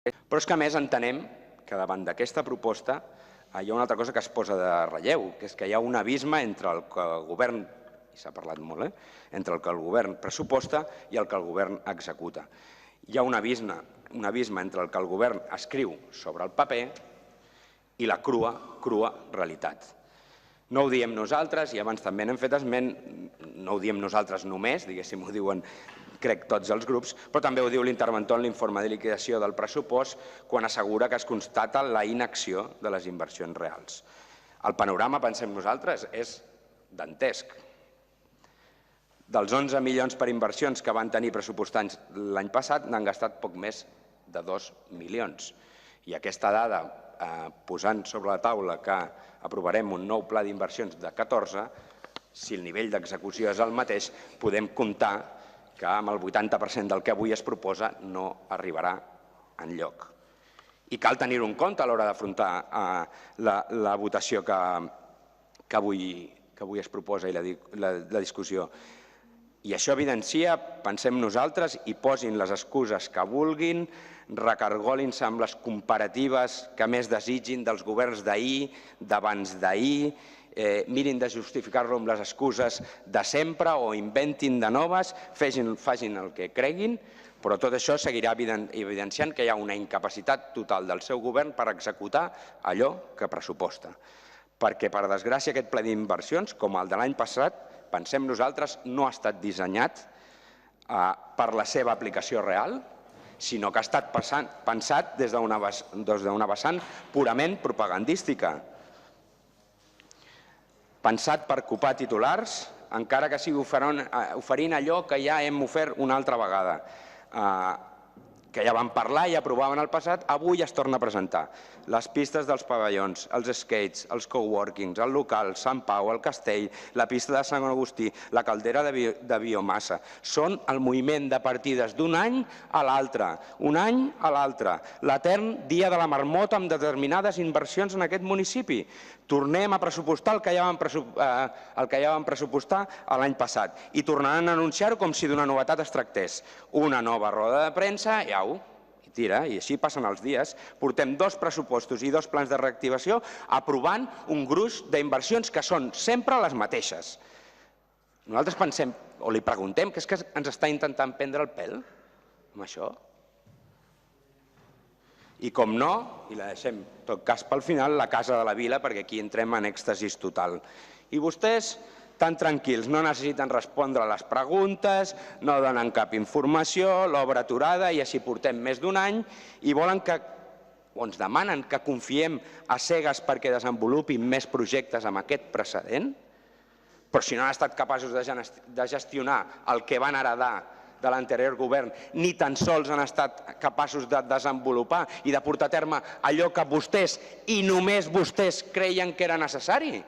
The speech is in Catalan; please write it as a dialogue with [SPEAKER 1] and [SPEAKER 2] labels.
[SPEAKER 1] Però és que a més entenem que davant d'aquesta proposta hi ha una altra cosa que es posa de relleu, que és que hi ha un abisme entre el que el govern, i s'ha parlat molt, entre el que el govern pressuposta i el que el govern executa. Hi ha un abisme entre el que el govern escriu sobre el paper i la crua realitat. No ho diem nosaltres, i abans també n'hem fet esment, no ho diem nosaltres només, diguéssim, ho diuen crec tots els grups, però també ho diu l'interventor en l'informe de liquidació del pressupost quan assegura que es constata la inacció de les inversions reals. El panorama, pensem nosaltres, és dantesc. Dels 11 milions per inversions que van tenir pressupostats l'any passat, n'han gastat poc més de 2 milions. I aquesta dada, posant sobre la taula que aprovarem un nou pla d'inversions de 14, si el nivell d'execució és el mateix, podem comptar que amb el 80% del que avui es proposa no arribarà enlloc. I cal tenir-ho en compte a l'hora d'afrontar la votació que avui es proposa i la discussió. I això evidencia, pensem nosaltres, i posin les excuses que vulguin, recargolin-se amb les comparatives que més desitgin dels governs d'ahir, d'abans d'ahir, mirin de justificar-lo amb les excuses de sempre o inventin de noves, facin el que creguin, però tot això seguirà evidenciant que hi ha una incapacitat total del seu govern per executar allò que pressuposta. Perquè, per desgràcia, aquest pla d'inversions, com el de l'any passat, pensem nosaltres, no ha estat dissenyat per la seva aplicació real, sinó que ha estat pensat des d'una vessant purament propagandística. Pensat per copar titulars, encara que sigui oferint allò que ja hem ofert una altra vegada, que ja vam parlar i aprovàvem en el passat, avui es torna a presentar. Les pistes dels pavellons, els skates, els coworkings, el local, Sant Pau, el Castell, la pista de Sant Agustí, la caldera de biomassa, són el moviment de partides d'un any a l'altre, un any a l'altre, l'etern dia de la marmota amb determinades inversions en aquest municipi. Tornem a pressupostar el que ja vam pressupostar l'any passat i tornaran a anunciar-ho com si d'una novetat es tractés. Una nova roda de premsa i au, i tira, i així passen els dies. Portem 2 pressupostos i 2 plans de reactivació aprovant un gruix d'inversions que són sempre les mateixes. Nosaltres pensem, o li preguntem, que és que ens està intentant prendre el pèl amb això? I com no, i la deixem en tot cas pel final, la Casa de la Vila, perquè aquí entrem en èxtasis total. I vostès, tan tranquils, no necessiten respondre a les preguntes, no donen cap informació, l'obra aturada, i així portem més d'un any, i volen que, o ens demanen que confiem a cegues perquè desenvolupin més projectes amb aquest precedent, però si no han estat capaços de gestionar el que van heretar de l'anterior govern, ni tan sols han estat capaços de desenvolupar i de portar a terme allò que vostès, i només vostès, creien que era necessari.